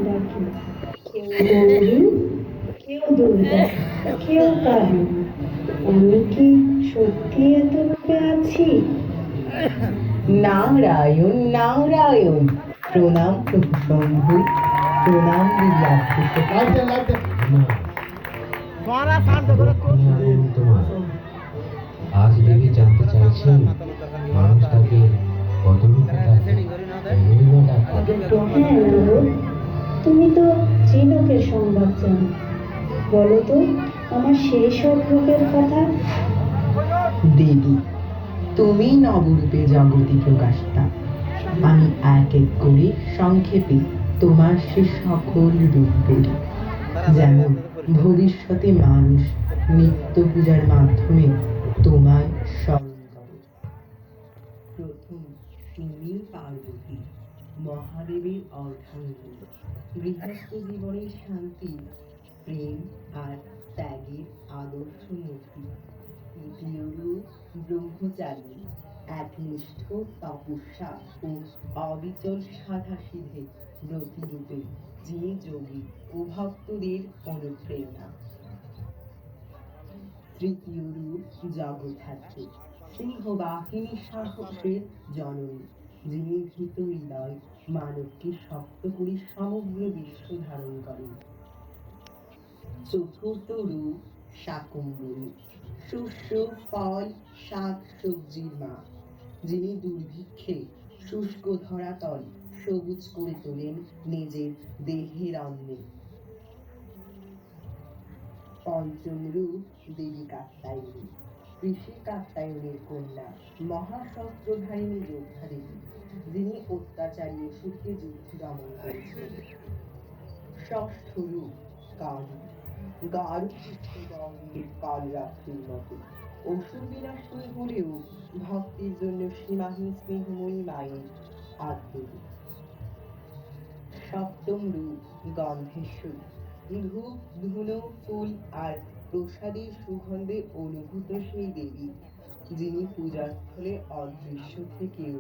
ডাকি, কেউ গৌরী, কেউ দুর্গা, কেউ কালী। আমি কি সত্যি এত রূপে আছি? নারায়ণ নারায়ণ, প্রণাম প্রভু শম্ভু, প্রণাম দেবী আত্মশক্তি। আজ দেবী জানতে চাইছেন মানুষ তাকে কতটুকু ডাকে, কেনই বা ডাকে। হ্যাঁ নারদ, তুমি তো ঝিনুকের সংবাদ জানো, বলো তো আমার সেই সব রূপের কথা। দেবী, তুমি নবরূপে জগতে প্রকাশিতা। আমি এক এক করে সংক্ষেপে তোমার সে সকল রূপ বলি, যেমন ভবিষ্যতে মানুষ নিত্য পূজার মাধ্যমে তোমায় স্মরণ করে। প্রথম, তুমি পার্বতী, মহাদেবের অর্ধাঙ্গিনী, গৃহস্থ জীবনের শান্তি, প্রেম আর ত্যাগের আদর্শ মূর্তি। দ্বিতীয় রূপ ব্রহ্মচারী, একনিষ্ঠ তপস্যা ও অবিচল সাধাসিধে ব্রতী রূপে, যিনি যোগী ও ভক্তদের অনুপ্রেরণা। তৃতীয় রূপ জগদ্ধাত্রী, সিংহবাহিনী সাহসের জননী, যিনি ভীত হৃদয় মানবকে শক্ত করে সমগ্র বিশ্ব ধারণ করেন। চতুর্থ রূপ শাকম্ভরী, শস্য ফল শাক সবজির মা, যিনি দুর্ভিক্ষে শুষ্ক ধরাতল সবুজ করে তোলেন নিজের দেহের অন্নে। পঞ্চম রূপ দেবী কাত্যায়নী, ঋষি কাত্যায়নের কন্যা, মহাশস্ত্রধারিণী যোদ্ধা দেবী, যিনি অত্যাচারী অসুরকে যুদ্ধে দমন করেছিলেন। ষষ্ঠ রূপ কালী, গাঢ় কৃষ্ণবঙ্গের কালরাত্রির মতো, অসুর বিনাশিনী হলেও ভক্তের জন্য সীমাহীন স্নেহময়ী মায়ের আত্মরূপ। সপ্তম রূপ গন্ধেশ্বরী, ধূপ ধুনো ফুল আর প্রসাদের সুগন্ধে অনুভূত সেই দেবী, যিনি পূজাস্থলে অদৃশ্য থেকেও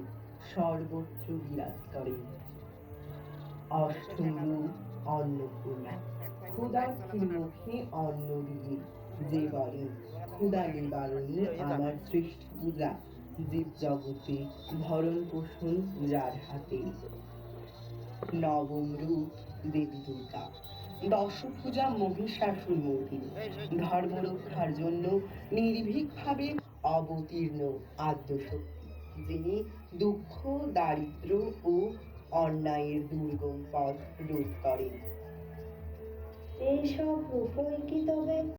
সর্বত্র বিরাজ করেন। অষ্টম রূপ অন্নপূর্ণা, ক্ষুধার্তের মুখে অন্ন দিয়ে যে বলেন, ক্ষুধা নিবারণী আমার শ্রেষ্ঠ পূজা, জীব জগতে ভরণ পোষণ যার হাতে। নবম রূপ দেবী দুর্গা, দশভুজা মহিষাসুর মর্দিনী, ধর্ম রক্ষার জন্য নির্ভীকভাবে অবতীর্ণ আদ্যশক্তি, যিনি দুঃখ দারিদ্র ও অন্যায়ের দুর্গম পথ রোধ করেন। এইসব রূপই কি তবে